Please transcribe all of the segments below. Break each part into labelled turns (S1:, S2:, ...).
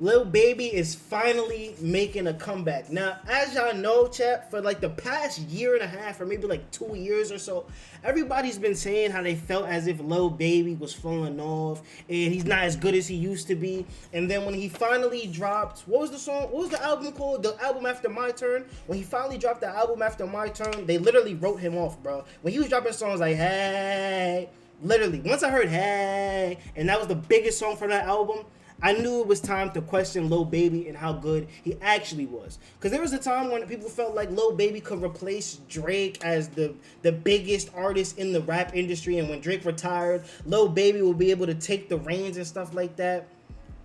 S1: Lil Baby is finally making a comeback. Now, as y'all know, chat, for like the past year and a half or maybe like 2 years or so, everybody's been saying how they felt as if Lil Baby was falling off and he's not as good as he used to be. And then when he finally dropped, what was the song? What was the album called? The album After My Turn. When he finally dropped the album After My Turn, they literally wrote him off, bro. When he was dropping songs like, hey, literally, once I heard hey, and that was the biggest song from that album, I knew it was time to question Lil Baby and how good he actually was. Because there was a time when people felt like Lil Baby could replace Drake as the biggest artist in the rap industry. And when Drake retired, Lil Baby will be able to take the reins and stuff like that.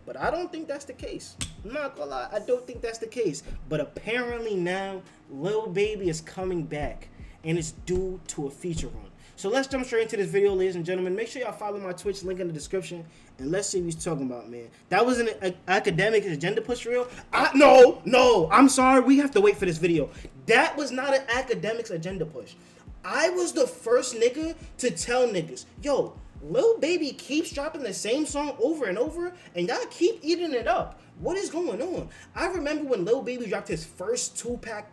S1: But I don't think that's the case. I'm not gonna lie, I don't think that's the case. But apparently now, Lil Baby is coming back. And it's due to a feature run. So let's jump straight into this video, ladies and gentlemen. Make sure y'all follow my Twitch link in the description. And let's see what he's talking about, man. That was an academic agenda push for real? No, I'm sorry. We have to wait for this video. That was not an academics agenda push. I was the first nigga to tell niggas, yo, Lil Baby keeps dropping the same song over and over, and y'all keep eating it up. What is going on? I remember when Lil Baby dropped his first 2-pack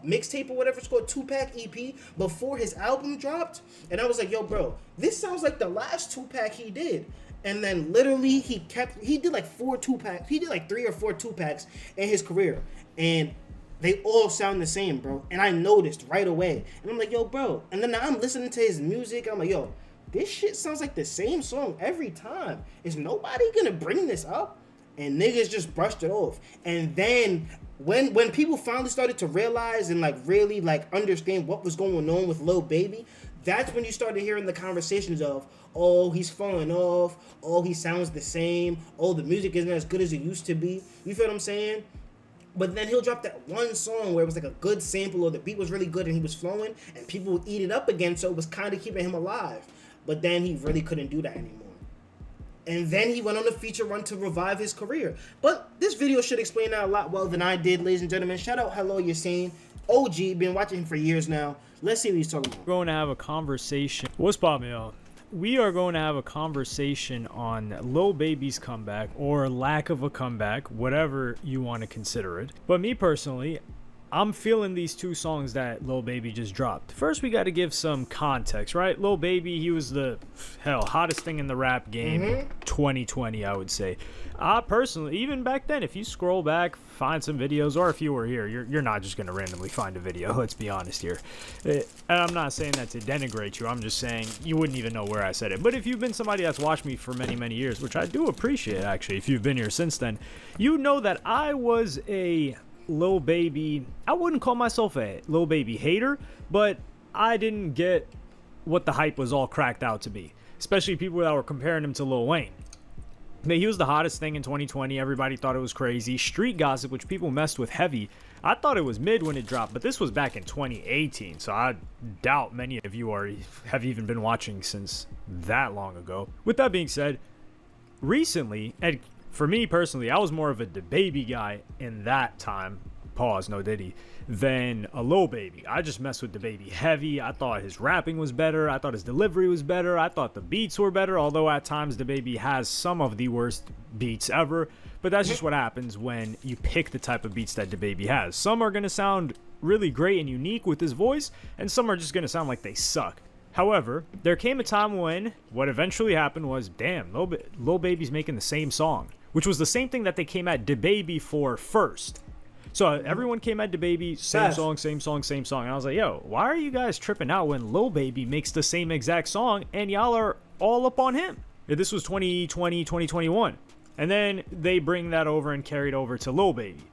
S1: mixtape or whatever it's called, 2-pack EP, before his album dropped. And I was like, yo, bro, this sounds like the last 2-pack he did. And then literally he did like 4 2-packs. He did like 3 or 4 2-packs in his career. And they all sound the same, bro. And I noticed right away. And I'm like, yo, bro. And then I'm listening to his music. I'm like, yo, this shit sounds like the same song every time. Is nobody gonna bring this up? And niggas just brushed it off. And then when people finally started to realize and like really like understand what was going on with Lil Baby, that's when you started hearing the conversations of, oh, he's falling off, oh, he sounds the same, oh, the music isn't as good as it used to be. You feel what I'm saying? But then he'll drop that one song where it was like a good sample or the beat was really good and he was flowing and people would eat it up again, so it was kind of keeping him alive. But then he really couldn't do that anymore. And then he went on a feature run to revive his career. But this video should explain that a lot well than I did, ladies and gentlemen. Shout out Hello Yassine. OG, been watching him for years now. Let's see what he's talking about.
S2: We're going to have a conversation. What's poppin', y'all? We are going to have a conversation on Lil Baby's comeback, or lack of a comeback, whatever you want to consider it. But me personally, I'm feeling these 2 songs that Lil Baby just dropped. First, we got to give some context, right? Lil Baby, he was the, hottest thing in the rap game 2020, I would say. I personally, even back then, if you scroll back, find some videos, or if you were here, you're not just going to randomly find a video, let's be honest here. And I'm not saying that to denigrate you, I'm just saying you wouldn't even know where I said it. But if you've been somebody that's watched me for many, many years, which I do appreciate, actually, if you've been here since then, you know that I was a Lil Baby, I wouldn't call myself a Lil Baby hater, but I didn't get what the hype was all cracked out to be, especially people that were comparing him to Lil Wayne. He was the hottest thing in 2020. Everybody thought it was crazy. Street gossip, which people messed with heavy, I thought it was mid when it dropped, but this was back in 2018, so I doubt many of you have even been watching since that long ago. With that being said, recently, and for me personally, I was more of a DaBaby guy in that time, pause, no Diddy, than a Lil Baby. I just messed with DaBaby heavy. I thought his rapping was better. I thought his delivery was better. I thought the beats were better, although at times DaBaby has some of the worst beats ever. But that's just what happens when you pick the type of beats that DaBaby has. Some are going to sound really great and unique with his voice, and some are just going to sound like they suck. However, there came a time when what eventually happened was, damn, Lil Baby's making the same song, which was the same thing that they came at DaBaby for first. So everyone came at DaBaby, same song, same song, same song. And I was like, yo, why are you guys tripping out when Lil Baby makes the same exact song and y'all are all up on him? This was 2020, 2021. And then they bring that over and carry it over to Lil Baby.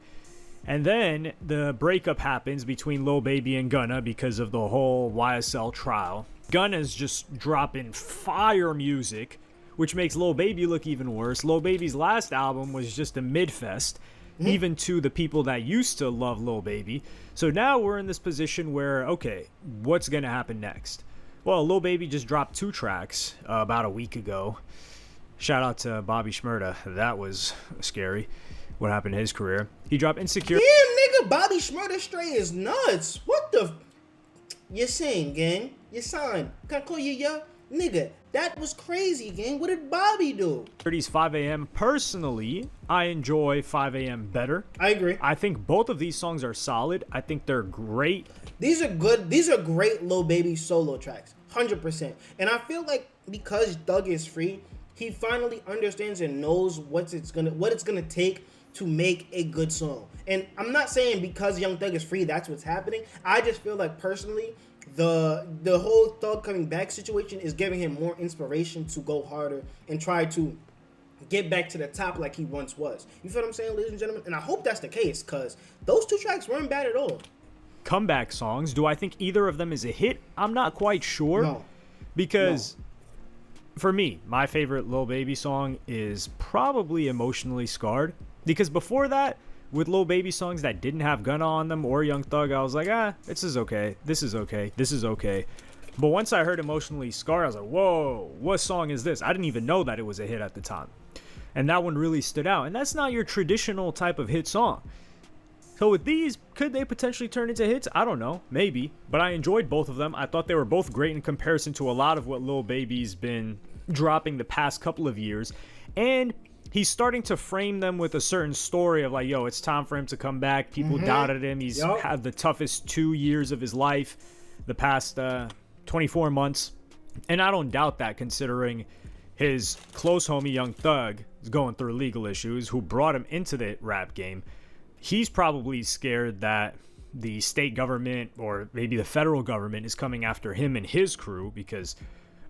S2: And then the breakup happens between Lil Baby and Gunna because of the whole YSL trial. Gunna's just dropping fire music, which makes Lil Baby look even worse. Lil Baby's last album was just a mid-fest, even to the people that used to love Lil Baby. So now we're in this position where, okay, what's going to happen next? Well, Lil Baby just dropped 2 tracks about a week ago. Shout out to Bobby Shmurda. That was scary, what happened in his career. He dropped Insecure.
S1: Damn, nigga, Bobby Shmurda straight is nuts. What the... You're saying, gang? You signed. Can I call you, yo? Nigga, That was crazy, gang. What did Bobby do?
S2: 30's 5 a.m. Personally, I enjoy 5 a.m. better.
S1: I agree.
S2: I think both of these songs are solid. I think they're great.
S1: These are good. These are great Lil Baby solo tracks. 100%. And I feel like because Thug is free, he finally understands and knows what it's gonna take to make a good song. And I'm not saying because Young Thug is free, that's what's happening. I just feel like personally, the whole Thug coming back situation is giving him more inspiration to go harder and try to get back to the top like he once was. You feel what I'm saying, ladies and gentlemen? And I hope that's the case, because those two tracks weren't bad at all.
S2: Comeback songs, do I think either of them is a hit? I'm not quite sure.
S1: No.
S2: Because for me, my favorite Lil Baby song is probably Emotionally Scarred. Because before that, with Lil Baby songs that didn't have Gunna on them or Young Thug, I was like, this is okay. This is okay. This is okay. But once I heard Emotionally Scarred, I was like, whoa, what song is this? I didn't even know that it was a hit at the time. And that one really stood out. And that's not your traditional type of hit song. So with these, could they potentially turn into hits? I don't know. Maybe. But I enjoyed both of them. I thought they were both great in comparison to a lot of what Lil Baby's been dropping the past couple of years. And he's starting to frame them with a certain story of like, yo, it's time for him to come back. People doubted him. He's had the toughest 2 years of his life, the past 24 months. And I don't doubt that, considering his close homie Young Thug is going through legal issues, who brought him into the rap game. He's probably scared that the state government or maybe the federal government is coming after him and his crew because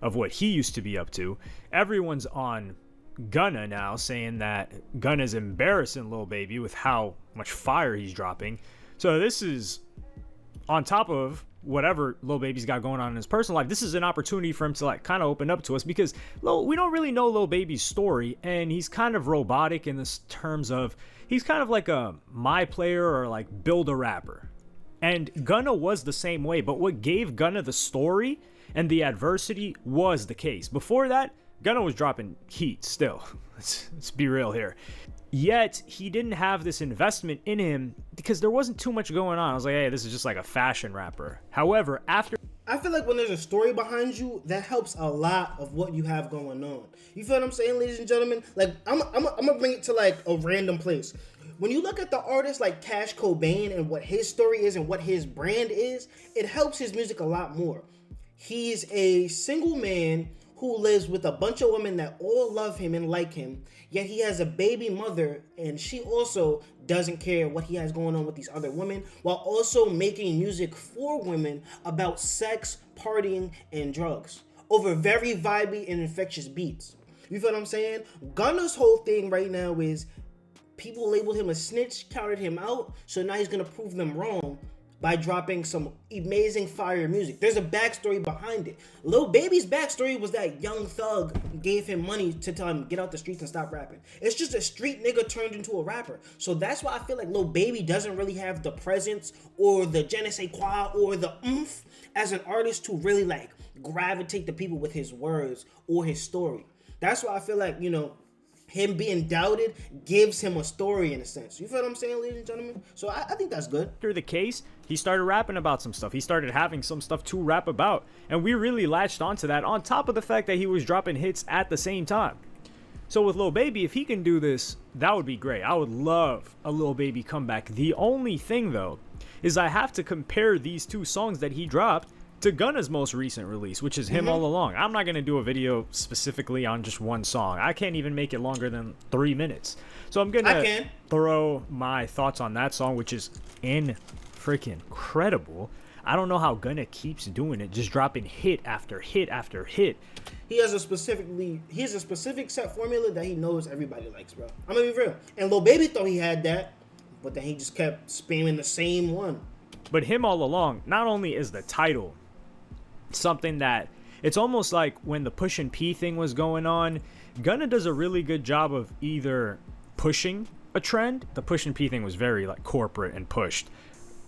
S2: of what he used to be up to. Everyone's on Gunna now, saying that Gunna's embarrassing Lil Baby with how much fire he's dropping. So this is on top of whatever Lil Baby's got going on in his personal life. This is an opportunity for him to like kind of open up to us, because we don't really know Lil Baby's story, and he's kind of robotic in this terms of he's kind of like a my player or like build a rapper. And Gunna was the same way, but what gave Gunna the story and the adversity was the case. Before that, Gunna was dropping heat still. Let's be real here. Yet, he didn't have this investment in him because there wasn't too much going on. I was like, hey, this is just like a fashion rapper. However, after...
S1: I feel like when there's a story behind you, that helps a lot of what you have going on. You feel what I'm saying, ladies and gentlemen? Like, I'm gonna bring it to like a random place. When you look at the artist like Cash Cobain and what his story is and what his brand is, it helps his music a lot more. He's a single man who lives with a bunch of women that all love him and like him, yet he has a baby mother, and she also doesn't care what he has going on with these other women, while also making music for women about sex, partying, and drugs over very vibey and infectious beats. You feel what I'm saying? Gunna's whole thing right now is people labeled him a snitch, counted him out, so now he's gonna prove them wrong by dropping some amazing fire music. There's a backstory behind it. Lil Baby's backstory was that Young Thug gave him money to tell him get out the streets and stop rapping. It's just a street nigga turned into a rapper. So that's why I feel like Lil Baby doesn't really have the presence or the je ne sais quoi or the oomph as an artist to really like gravitate the people with his words or his story. That's why I feel like, you know, him being doubted gives him a story in a sense. You feel what I'm saying, ladies and gentlemen? So I think that's good.
S2: After the case, he started rapping about some stuff. He started having some stuff to rap about. And we really latched onto that, on top of the fact that he was dropping hits at the same time. So with Lil Baby, if he can do this, that would be great. I would love a Lil Baby comeback. The only thing, though, is I have to compare these two songs that he dropped to Gunna's most recent release, which is Him All Along. I'm not going to do a video specifically on just one song. I can't even make it longer than 3 minutes. So I'm going to throw my thoughts on that song, which is freaking incredible. I don't know how Gunna keeps doing it, just dropping hit after hit after hit.
S1: He has a specific set formula that he knows everybody likes, bro. I'm going to be real. And Lil Baby thought he had that, but then he just kept spamming the same one.
S2: But Him All Along, not only is the title something that it's almost like when the Push and P thing was going on, Gunna does a really good job of either pushing a trend. The Push and P thing was very like corporate and pushed,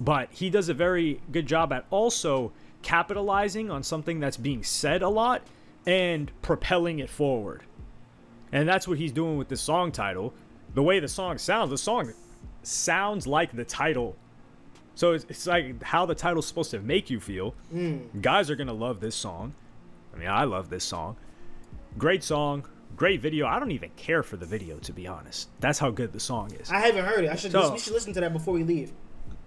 S2: but he does a very good job at also capitalizing on something that's being said a lot and propelling it forward. And that's what he's doing with this song title. The way the song sounds like the title. So it's like how the title's supposed to make you feel. Guys are going to love this song. I mean, I love this song. Great song, great video. I don't even care for the video, to be honest. That's how good the song is.
S1: I haven't heard it. We should listen to that before we leave.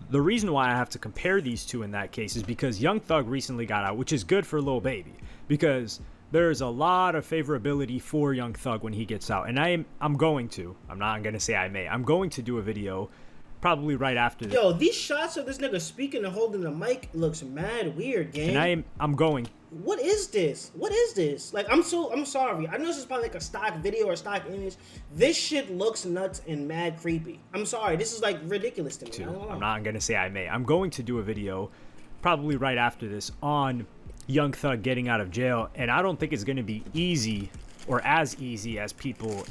S2: The reason why I have to compare these two in that case is because Young Thug recently got out, which is good for Lil Baby, because there's a lot of favorability for Young Thug when he gets out. And I'm not going to do a video probably right after this.
S1: Yo, these shots of this nigga speaking and holding the mic looks mad weird, gang.
S2: And I'm going.
S1: What is this? What is this? Like, I'm sorry. I know this is probably like a stock video or stock image. This shit looks nuts and mad creepy. I'm sorry. This is like ridiculous to me.
S2: I'm not going to say I may. I'm going to do a video probably right after this on Young Thug getting out of jail. And I don't think it's going to be easy or as easy as people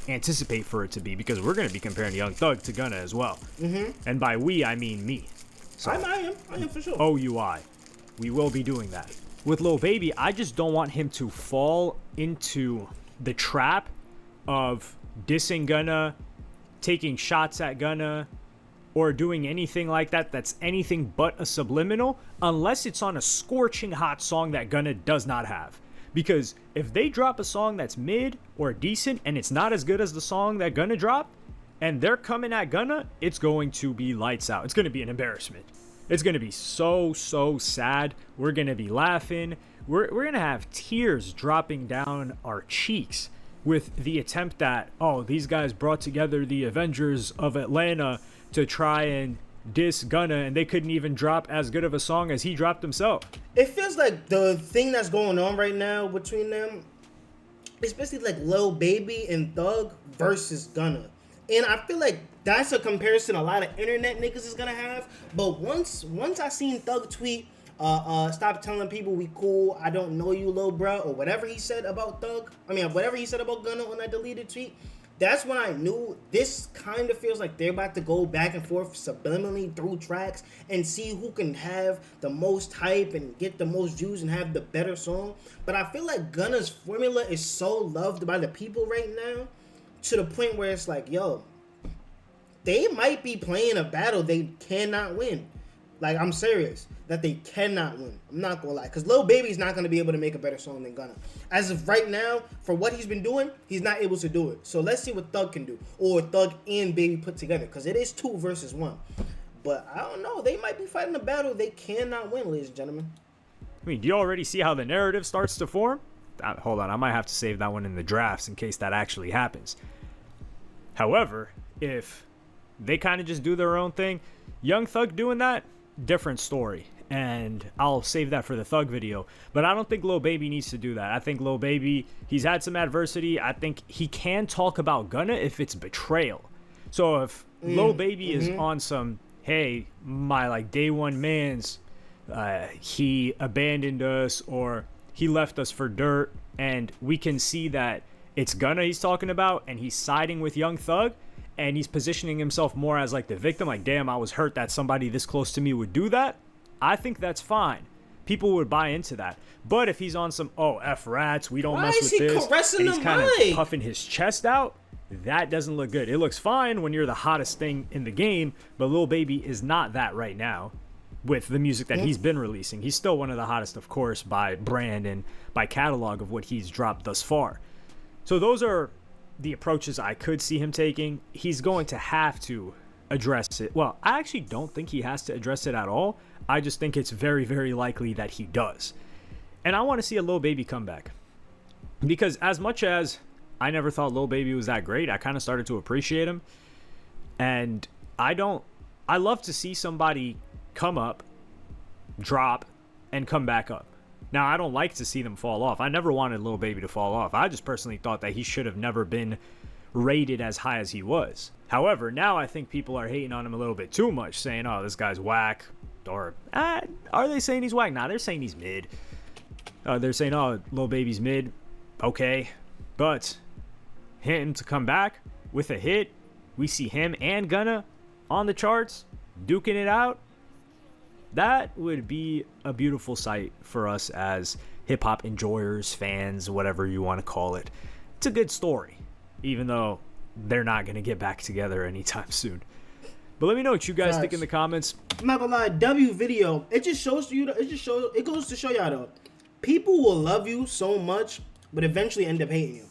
S2: anticipate for it to be, because we're going to be comparing Young Thug to Gunna as well. And by we, I mean me.
S1: So, I am for sure.
S2: OUI. We will be doing that. With Lil Baby, I just don't want him to fall into the trap of dissing Gunna, taking shots at Gunna, or doing anything like that that's anything but a subliminal, unless it's on a scorching hot song that Gunna does not have. Because if they drop a song that's mid or decent and it's not as good as the song that Gunna dropped, and they're coming at Gunna, it's going to be lights out. It's going to be an embarrassment. It's going to be so sad. We're going to be laughing. We're going to have tears dropping down our cheeks with the attempt that, oh, these guys brought together the Avengers of Atlanta to try and diss Gunna, and they couldn't even drop as good of a song as he dropped himself.
S1: It feels like the thing that's going on right now between them, especially like Lil Baby and Thug versus Gunna. And I feel like that's a comparison a lot of internet niggas is gonna have. But once I seen Thug tweet, stop telling people we cool, I don't know you, lil bruh, or whatever he said about whatever he said about Gunna on that deleted tweet, that's when I knew this kind of feels like they're about to go back and forth subliminally through tracks and see who can have the most hype and get the most views and have the better song. But I feel like Gunna's formula is so loved by the people right now, to the point where it's like, yo, they might be playing a battle they cannot win. Like, I'm serious. That they cannot win. I'm not gonna lie. Because Lil Baby's not gonna be able to make a better song than Gunna. As of right now, for what he's been doing, he's not able to do it. So let's see what Thug can do. Or Thug and Baby put together. Because it is 2 versus 1. But I don't know. They might be fighting a battle they cannot win, ladies and gentlemen.
S2: I mean, do you already see how the narrative starts to form? Hold on. I might have to save that one in the drafts in case that actually happens. However, if they kind of just do their own thing, Young Thug doing that, different story. And I'll save that for the Thug video. But I don't think Lil Baby needs to do that. I think Lil Baby, he's had some adversity. I think he can talk about Gunna if it's betrayal. So if Lil Baby is on some, hey, my like day one mans, he abandoned us or he left us for dirt, and we can see that it's Gunna he's talking about and he's siding with Young Thug, and he's positioning himself more as like the victim, like, damn, I was hurt that somebody this close to me would do that. I think that's fine. People would buy into that. But if he's on some, F rats, we don't mess with this, and he's kind of puffing his chest out, that doesn't look good. It looks fine when you're the hottest thing in the game, but Lil Baby is not that right now with the music that he's been releasing. He's still one of the hottest, of course, by brand and by catalog of what he's dropped thus far. So those are the approaches I could see him taking. He's going to have to address it. Well, I actually don't think he has to address it at all. I just think it's very, very likely that he does. And I want to see a Lil Baby comeback. Because as much as I never thought Lil Baby was that great, I kind of started to appreciate him. And I love to see somebody come up, drop, and come back up. Now, I don't like to see them fall off. I never wanted Lil Baby to fall off. I just personally thought that he should have never been rated as high as he was. However, now I think people are hating on him a little bit too much, saying, oh, this guy's whack. Or, are they saying he's whack? Nah, they're saying he's mid. They're saying, oh, Lil Baby's mid. Okay. But him to come back with a hit, we see him and Gunna on the charts, duking it out. That would be a beautiful sight for us as hip-hop enjoyers, fans, whatever you want to call it. It's a good story, even though they're not going to get back together anytime soon. But let me know what you guys think in the comments.
S1: I'm not gonna lie, W video, it just shows you, it goes to show y'all though, people will love you so much but eventually end up hating you.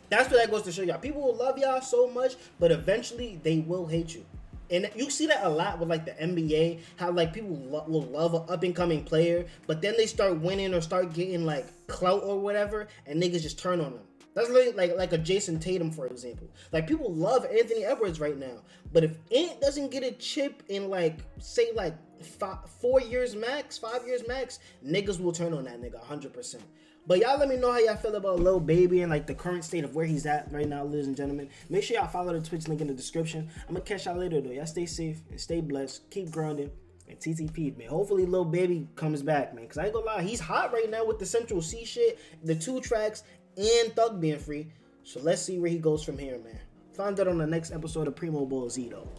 S1: That's what that goes to show y'all. People will love y'all so much, but eventually they will hate you. And you see that a lot with like the NBA, how like people will love an up and coming player, but then they start winning or start getting like clout or whatever, and niggas just turn on them. That's really like a Jason Tatum, for example. Like, people love Anthony Edwards right now, but if Ant doesn't get a chip in like, say like 4 years max, 5 years max, niggas will turn on that nigga 100%. But y'all let me know how y'all feel about Lil Baby and like the current state of where he's at right now, ladies and gentlemen. Make sure y'all follow the Twitch link in the description. I'm gonna catch y'all later though. Y'all stay safe and stay blessed. Keep grinding. And TTP, man. Hopefully Lil Baby comes back, man. Cause I ain't gonna lie, he's hot right now with the Central C shit, the 2 tracks, and Thug being free. So let's see where he goes from here, man. Find out on the next episode of Primo Ball Z though.